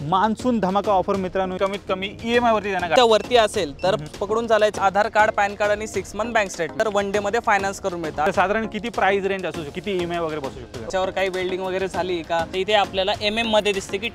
Monsoon धमाका offer मित्रांनो, कमीत कमी EMI वरती देणार. त्यावरती असेल तर पकडून चालायचं आधार कार्ड, पॅन कार्ड आणि 6 मंथ बँक स्टेटमेंट. तर वन डे मध्ये फायनान्स करून मिळतात. साधारण किती प्राइस रेंज असू शकते, किती EMI वगैरे बसू शकतो, त्याच्यावर काही वेल्डिंग वगैरे झाली का इथे आपल्याला MM मध्ये दिसते की.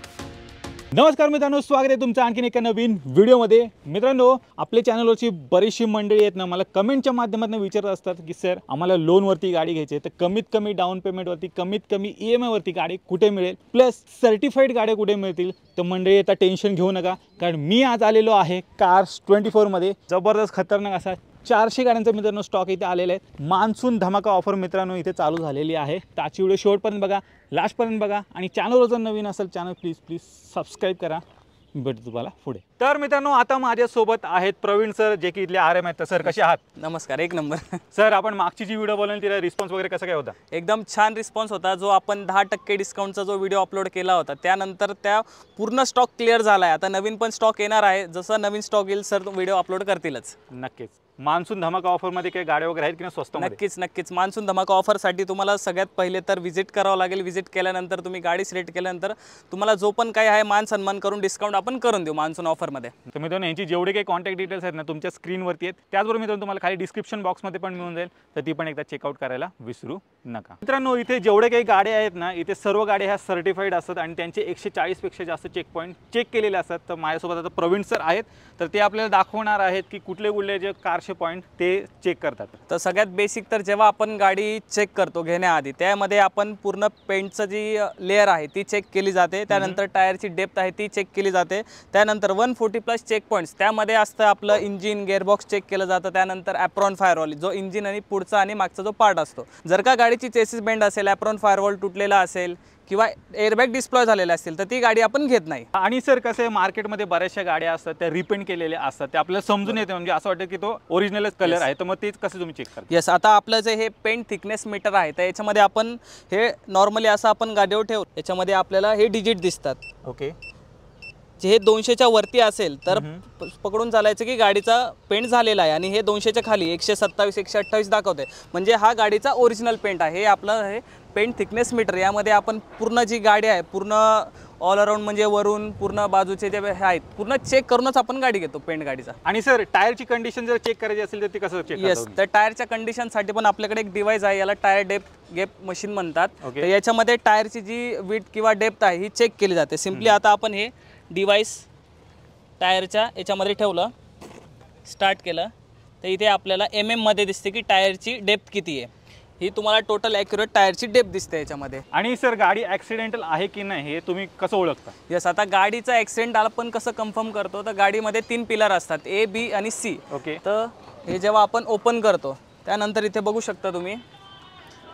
नमस्कार मित्रांनो, स्वागत आहे तुमचं आणखीन एका नवीन व्हिडिओमध्ये. मित्रांनो, आपल्या चॅनलवरची बरीचशी मंडळी आहेत ना, मला कमेंटच्या माध्यमातून विचारत असतात की सर आम्हाला लोनवरती गाडी घ्यायची आहे, तर कमीत कमी डाऊन पेमेंटवरती, कमीत कमी EMI वरती गाडी कुठे मिळेल, प्लस सर्टिफाईड गाड्या कुठे मिळतील. तर मंडळी आता टेन्शन घेऊ नका, कारण मी आज आलेलो आहे कार्स 24 मध्ये. जबरदस्त खतरनाक असा 400 गाड्यांचा मित्रांनो स्टॉक इथे आलेला आहे. मान्सून धमाका ऑफर मित्रांनो इथे चालू झालेली आहे. तर आजची व्हिडिओ शेवटपर्यंत बघा, लास्टपर्यंत बघा, आणि चॅनलवर जर नवीन असेल चॅनल प्लीज सबस्क्राईब करा. भेटू तुम्हाला पुढे. तर मित्रांनो, आता माझ्यासोबत आहेत प्रवीण सर, जे की इथले RM आहेत. तर सर कसे आहात? नमस्कार, एक नंबर. सर, आपण मागची जी व्हिडिओ बनवली तिला रिस्पॉन्स वगैरे कसा काय होता? एकदम छान रिस्पॉन्स होता. जो आपण 10% डिस्काउंटचा जो व्हिडिओ अपलोड केला होता त्यानंतर त्या पूर्ण स्टॉक क्लिअर झाला आहे. आता नवीन पण स्टॉक येणार आहे. जसं नवीन स्टॉक येईल सर व्हिडिओ अपलोड करतीलच. नक्कीच. मान्सून धमाका ऑफरमध्ये काही गाड्या वगैरे आहेत की नाही स्वस्त? नक्कीच. मान्सून धमाका ऑफरसाठी तुम्हाला सगळ्यात पहिले तर व्हिजिट करावं लागेल. व्हिजिट केल्यानंतर तुम्ही गाडी सिलेक्ट केल्यानंतर तुम्हाला जो पण काही आहे मान सन्मान करून डिस्काउंट आपण करून देऊ मान्सून ऑफरमध्ये. तर मित्रांनो, यांची जेवढे काही कॉन्टॅक्ट डिटेल्स आहेत ना तुमच्या स्क्रीनवरती आहेत. त्याचबरोबर मित्रांनो तुम्हाला खाली डिस्क्रिप्शन बॉक्समध्ये पण मिळून जाईल, तर ती पण एकदा चेकआउट करायला विसरू नका. मित्रांनो, इथे जेवढे काही गाड्या आहेत ना, इथे सर्व गाड्या ह्या सर्टिफाईड असतात आणि त्यांचे 140 पेक्षा जास्त चेक पॉईंट चेक केलेले असतात. तर माझ्यासोबत आता प्रवीण सर आहेत, तर ते आपल्याला दाखवणार आहेत की कुठले जे कारचे पॉईंट ते चेक करतात. तर सगळ्यात बेसिक तर जेव्हा आपण गाडी चेक करतो घेण्याआधी, त्यामध्ये आपण पूर्ण पेंटचं जी लेअर आहे ती चेक केली जाते. त्यानंतर टायरची डेप्थ आहे ती चेक केली जाते. त्यानंतर 140+ चेक पॉईंट्स त्यामध्ये असतं. आपलं इंजिन, गेअरबॉक्स चेक केलं जातं. त्यानंतर ॲप्रॉन फायरवॉल, जो इंजिन आणि पुढचा आणि मागचा जो पार्ट असतो. जर का गाडीची चेसिस बेंड असेल, ॲप्रॉन फायरवॉल तुटलेला असेल किंवा एअरबॅग डिस्प्लॉय झालेले असतील तर ती गाडी आपण घेत नाही. आणि सर कसं आहे, मार्केटमध्ये बऱ्याचशा गाड्या असतात त्या रिपेंट केलेल्या असतात, ते आपल्याला समजून येते, म्हणजे असं वाटतं की तो ओरिजिनलच कलर आहे. तर मग तेच कसं तुम्ही चेक करता? येस, आता आपलं जे हे पेंट थिकनेस मीटर आहे तर याच्यामध्ये आपण हे नॉर्मली असं आपण गाडीवर ठेवू, याच्यामध्ये आपल्याला हे डिजिट दिसतात. ओके. जे हे 200च्या वरती असेल तर पकडून चालायचं की गाडीचा पेंट झालेला आहे, आणि हे 200च्या खाली 127, 128 दाखवते, म्हणजे हा गाडीचा ओरिजिनल पेंट आहे. हे आपलं हे पेंट थिकनेस मीटर, यामध्ये आपण पूर्ण जी गाडी आहे पूर्ण ऑल अराउंड, म्हणजे वरून पूर्ण बाजूचे जे आहेत पूर्ण चेक करूनच आपण गाडी घेतो पेंट गाडीचा. आणि सर, टायरची कंडिशन जर चेक करायची असेल तर ती कसं चेक? येस, तर टायरच्या कंडिशनसाठी पण आपल्याकडे एक डिव्हाइस आहे, याला टायर गेप मशीन म्हणतात. तर याच्यामध्ये टायरची जी विड्थ किंवा डेप्थ आहे ही चेक केली जाते. सिम्पली आता आपण हे डिव्हाइस टायरच्या याच्यामध्ये ठेवलं, स्टार्ट केलं, तर इथे आपल्याला MM मध्ये दिसते की टायरची डेप्थ किती आहे. ही तुम्हाला टोटल ॲक्युरेट टायरची डेप्थ दिसते याच्यामध्ये. आणि सर, गाडी ॲक्सिडेंटल आहे की नाही हे तुम्ही कसं ओळखता? येस, आता गाडीचा ॲक्सिडेंट आपण कसं कन्फर्म करतो, तर गाडीमध्ये 3 पिलर असतात, A, B आणि C. ओके. तर हे जेव्हा आपण ओपन करतो त्यानंतर इथे बघू शकता तुम्ही,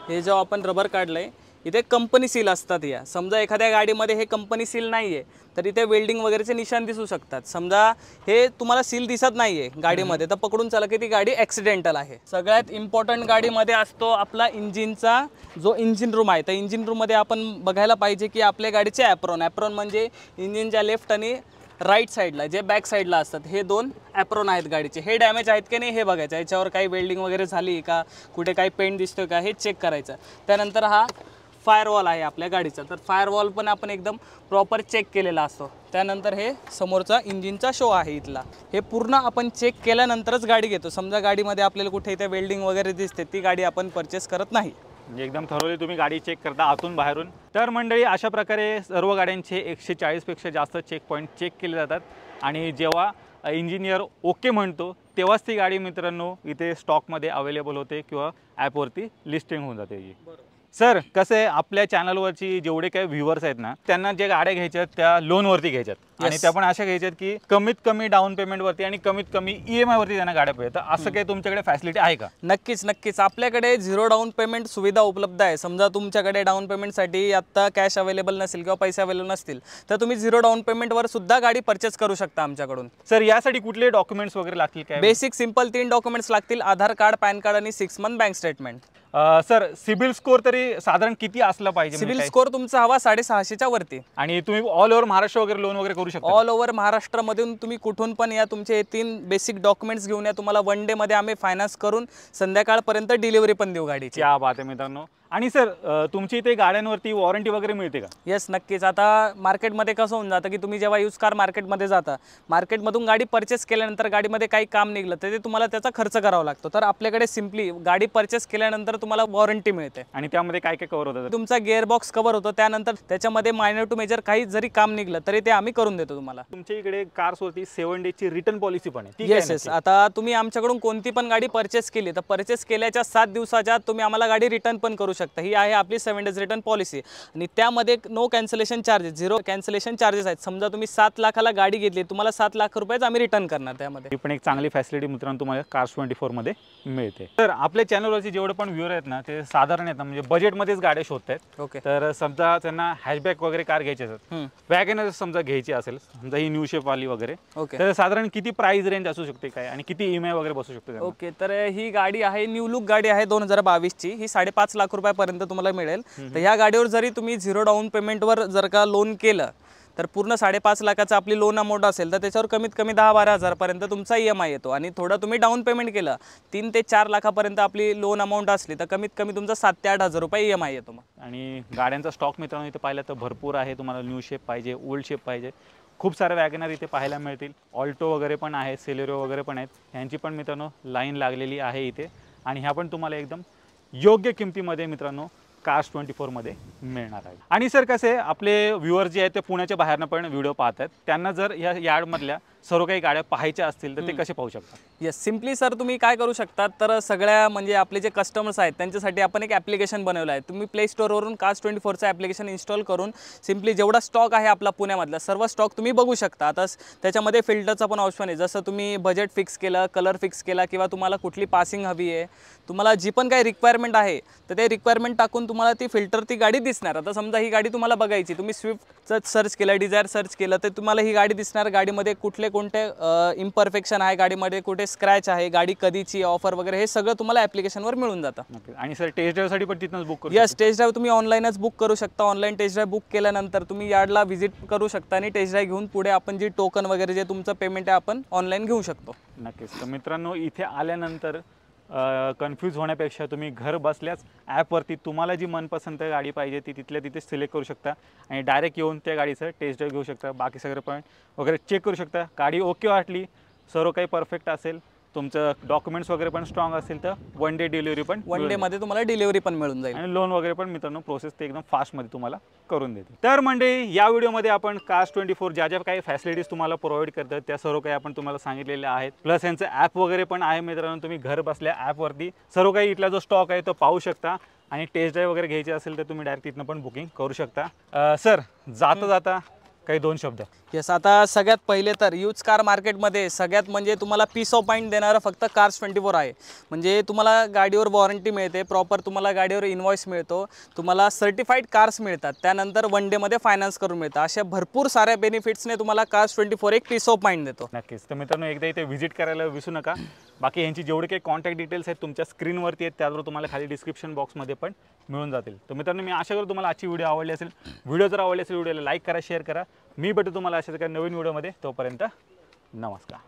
हे जेव्हा आपण रबर काढलंय इथे कंपनी सील असतात. या समजा एखाद्या गाडीमध्ये हे कंपनी सील नाही आहे तर इथे वेल्डिंग वगैरेचे निशाण दिसू शकतात. समजा हे तुम्हाला सील दिसत नाही आहे गाडीमध्ये तर पकडून चला की ती गाडी ॲक्सिडेंटल आहे. सगळ्यात इम्पॉर्टंट गाडीमध्ये असतो आपला इंजिनचा जो इंजिन रूम आहे. तर इंजिन रूममध्ये आपण बघायला पाहिजे की आपल्या गाडीचे ॲप्रॉन म्हणजे इंजिनच्या लेफ्ट आणि राईट साईडला जे बॅक साईडला असतात हे 2 ॲप्रॉन आहेत गाडीचे. हे डॅमेज आहेत की नाही हे बघायचं, याच्यावर काही वेल्डिंग वगैरे झाली का, कुठे काही पेंट दिसतोय का हे चेक करायचं. त्यानंतर हा फायरवॉल आहे आपल्या गाडीचा, तर फायरवॉल पण आपण एकदम प्रॉपर चेक केलेला असतो. त्यानंतर हे समोरचा इंजिनचा शो आहे इथला, हे पूर्ण आपण चेक केल्यानंतरच गाडी घेतो. समजा गाडीमध्ये आपल्याला कुठे इथे वेल्डिंग वगैरे दिसते ती गाडी आपण परचेस करत नाही. म्हणजे एकदम थरोली तुम्ही गाडी चेक करता आतून बाहेरून. तर मंडळी, अशा प्रकारे सर्व गाड्यांचे 140 पेक्षा जास्त चेक पॉईंट चेक केले जातात, आणि जेव्हा इंजिनियर ओके म्हणतो तेव्हाच ती गाडी मित्रांनो इथे स्टॉकमध्ये अवेलेबल होते किंवा ॲपवरती लिस्टिंग होऊन जाते. सर, कसं आहे, आपल्या चॅनलवरची जेवढे काही व्ह्युअर्स आहेत ना त्यांना जे गाड्या घ्यायच्यात त्या लोनवरती घ्यायच्यात, आणि त्या पण अशा घ्यायच्यात की कमीत कमी डाऊन पेमेंटवरती आणि कमीत कमी EMI वरती त्यांना गाड्या पाहिजे. तर असं काही तुमच्याकडे फॅसिलिटी आहे का? नक्कीच आपल्याकडे 0 डाऊन पेमेंट सुविधा उपलब्ध आहे. समजा तुमच्याकडे डाऊन पेमेंटसाठी आत्ता कॅश अवेलेबल नसेल किंवा पैसे अवेलेबल नसतील तर तुम्ही 0 डाऊन पेमेंटवर सुद्धा गाडी परचेस करू शकता आमच्याकडून. सर, यासाठी कुठले डॉक्युमेंट्स वगैरे लागतील काय? बेसिक सिंपल 3 डॉक्युमेंट्स लागतील, आधार कार्ड, पॅन कार्ड आणि 6 month bank statement. Sir, CIBIL score तरी साधारण किती असला पाहिजे? सिबिल स्कोर तुमचा हवा 650च्या वरती. आणि तुम्ही ऑल ओव्हर महाराष्ट्र वगैरे लोन वगैरे करू शकता? ऑल ओव्हर महाराष्ट्रामधून तुम्ही कुठून पण या, तुमचे हे 3 बेसिक डॉक्युमेंट्स घेऊन या, तुम्हाला वन डे मध्ये आम्ही फायनान्स करून संध्याकाळपर्यंत डिलिव्हरी पण देऊ गाडीची. क्या बात आहे मित्रांनो. आणि सर तुमची इथे गाड्यांवरती वॉरंटी वगैरे मिळते का? येस, नक्कीच. आता मार्केटमध्ये कसं होऊन जातं की तुम्ही जेव्हा यूज कार मार्केटमध्ये जाता, मार्केटमधून गाडी परचेस केल्यानंतर गाडीमध्ये काही काम निघलं तर ते तुम्हाला त्याचा खर्च करावा लागतो. तर आपल्याकडे सिम्पली गाडी परचेस केल्यानंतर तुम्हाला वॉरंटी मिळते. आणि त्यामध्ये काय काय कव्हर होतं? तुमचा गिअरबॉक्स कव्हर होतो, त्यानंतर त्याच्यामध्ये मायनर टू मेजर काही जरी काम निघलं तरी ते आम्ही करून देतो तुम्हाला. तुमच्या इकडे कार्सवरती 7 डेजची रिटर्न पॉलिसी पण आहे, ती काय येस येस. नक्की? आता तुम्ही आमच्याकडून कोणती पण गाडी परचेस केली तर परचेस केल्याच्या 7 दिवसाच्या आत तुम्ही आम्हाला गाडी रिटर्न पण करू शकता. ही आहे आपली 7 डेज रिटर्न पॉलिसी. आणि त्यामध्ये no cancellation charges, 0 cancellation charges आहेत. समजा तुम्ही 7 लाखाला गाडी घेतली, तुम्हाला 7 लाख रुपयाच आम्ही रिटर्न करणार त्यामध्ये. ही पण एक चांगली फॅसिलिटी मित्रांनो तुम्हाला Cars24 मध्ये मिळते. तर आपल्या चॅनलवरचे जेवढे पण व्ह्यूअर आहेत ना, ते साधारण आहेत ना, म्हणजे बजेटमध्येच गाड्या शोधतायत. ओके. तर समजा त्यांना हॅशबॅक वगैरे कार घ्यायची असेल, वॅगनर समजा घ्यायची असेल, समजा ही न्यू शेप वाली वगैरे, ओके. तर साधारण किती प्राइस रेंज असू शकते काय, आणि किती EMI वगैरे बसू शकते त्यांना? ओके. तर ही गाडी आहे, न्यू लुक गाडी आहे 2022 ची. ही 5.5 लाख रुपयापर्यंत तुम्हाला मिळेल. तर ह्या गाडीवर जरी तुम्ही 0 डाऊन पेमेंटवर जर का लोन केलं तर पूर्ण 5.5 लाखाचं आपली लोन अमाऊंट असेल तर त्याच्यावर कमीत कमी 10-12 हजारपर्यंत तुमचा EMI येतो. आणि थोडं तुम्ही डाऊन पेमेंट केलं 3 ते 4 लाखापर्यंत आपली लोन अमाऊंट असली तर कमीत कमी तुमचा 7 ते 8 हजार रुपये EMI येतो. मग आणि गाड्यांचा स्टॉक मित्रांनो इथे पाहिलं तर भरपूर आहे. तुम्हाला न्यू शेप पाहिजे, ओल्ड शेप पाहिजे, खूप सारे वॅगनर इथे पाहायला मिळतील. ऑल्टो वगैरे पण आहे, सेलेरिओ वगैरे पण आहेत. ह्यांची पण मित्रांनो लाईन लागलेली आहे इथे. आणि ह्या पण तुम्हाला एकदम योग्य किमतीमध्ये मित्रांनो Cars24 मध्ये मिळणार आहे. आणि सर कसे आपले व्ह्युअर जे आहेत ते पुण्याच्या बाहेरनं पण व्हिडिओ पाहतात, त्यांना जर या यार्डमधल्या सर्व काही गाड्या पाहायच्या असतील तर ते कसे पाहू शकतात? येस, सिम्पली सर तुम्ही काय करू शकतात, तर सगळ्या म्हणजे आपले जे कस्टमर्स आहेत त्यांच्यासाठी आपण एक ॲप्लिकेशन बनवलं आहे. तुम्ही प्ले स्टोअरवरून Cars24चं ॲप्लिकेशन इन्स्टॉल करून सिम्पली जेवढा स्टॉक आहे आपला पुण्यामधला सर्व स्टॉक तुम्ही बघू शकता. आता त्याच्यामध्ये फिल्टरचा पण ऑप्शन आहे. जसं तुम्ही बजेट फिक्स केलं, कलर फिक्स केला, किंवा तुम्हाला कुठली पासिंग हवी आहे, तुम्हाला जी पण काही रिक्वायरमेंट आहे तर ते रिक्वायरमेंट टाकून तुम्हाला ती फिल्टर ती गाडी दिसणार. आता समजा ही गाडी तुम्हाला बघायची, तुम्ही स्विफ्टचं सर्च केलं, डिझायर सर्च केलं तर तुम्हाला ही गाडी दिसणार. गाडीमध्ये कोणते इम्परफेक्शन आहे, गाडीमध्ये कुठे स्क्रॅच आहे, गाडी कधीची, ऑफर वगैरे हे सगळं तुम्हाला ॲप्लिकेशनवर मिळून जातं. आणि सर टेस्ट ड्राईव्हसाठी पण तिथूनच बुक करू? यस, टेस्ट ड्राईव्ह तुम्ही ऑनलाईनच बुक करू शकता. ऑनलाईन टेस्ट ड्राईव्ह बुक केल्यानंतर तुम्ही यार्डला व्हिजिट करू शकता आणि टेस्ट ड्राईव्ह घेऊन पुढे आपण जी टोकन वगैरे जे तुमचं पेमेंट आहे आपण ऑनलाईन घेऊ शकतो. नक्कीच. तर मित्रांनो इथे आल्यानंतर कन्फ्यूज होण्यापेक्षा तुम्ही घर बसल्याच ॲपवरती तुम्हाला जी मनपसंत गाडी पाहिजे ती तिथल्या तिथे सिलेक्ट करू शकता आणि डायरेक्ट येऊन त्या गाडीचं टेस्ट ड्राईव्ह घेऊ शकता. बाकी सगळे पॉईंट वगैरे चेक करू शकता. गाडी ओके वाटली, सर्व काही परफेक्ट असेल, तुमचं डॉक्युमेंट्स वगैरे पण स्ट्रॉंग असेल तर 1 डे डिलिव्हरी पण 1 डेमध्ये तुम्हाला डिलिव्हरी पण मिळून जाईल. आणि लोन वगैरे पण मित्रांनो प्रोसेस ते एकदम फास्टमध्ये तुम्हाला करून देते. तर मंडळी या व्हिडिओमध्ये आपण Cars24 ज्या ज्या काही फॅसिलिटीज तुम्हाला प्रोव्हाइड करतात त्या सर्व काही आपण तुम्हाला सांगितलेल्या आहेत. प्लस यांचं ॲप वगैरे पण आहे मित्रांनो. तुम्ही घर बसल्या ॲपवरती सर्व काही इथला जो स्टॉक आहे तो पाहू शकता आणि टेस्ट ड्राईव्ह वगैरे घ्यायची असेल तर तुम्ही डायरेक्ट तिथनं पण बुकिंग करू शकता. सर जाता जाता काही 2 शब्द? येस, आता सगळ्यात पहिले तर यूज कार मार्केटमध्ये सगळ्यात म्हणजे तुम्हाला पीस ऑफ माइंड देणारं फक्त Cars24 आहे. म्हणजे तुम्हाला गाडीवर वॉरंटी मिळते, प्रॉपर तुम्हाला गाडीवर इन्व्हॉइस मिळतो, तुम्हाला सर्टिफाईड कार्स मिळतात, त्यानंतर 1 डेमध्ये फायनान्स करून मिळतं. अशा भरपूर साऱ्या बेनिफिट्सने तुम्हाला Cars24 एक पीस ऑफ माइंड देतो. नक्कीच. तर मित्रांनो एकदा इथे व्हिजिट करायला विसरू नका. बाकी यांची जेवढे काही कॉन्टॅक्ट डिटेल्स आहेत तुमच्या स्क्रीनवरती आहेत, त्यावर तुम्हाला खाली डिस्क्रिप्शन बॉक्समध्ये पण मिळून जातील. तर मित्रांनो मी आशा करतो तुम्हाला आजची व्हिडिओ आवडली असेल. व्हिडिओ जर आवडली असेल व्हिडिओला लाईक करा, शेअर करा. मी भेटतो तुम्हाला अशाच काही नवीन व्हिडिओमध्ये. तोपर्यंत नमस्कार.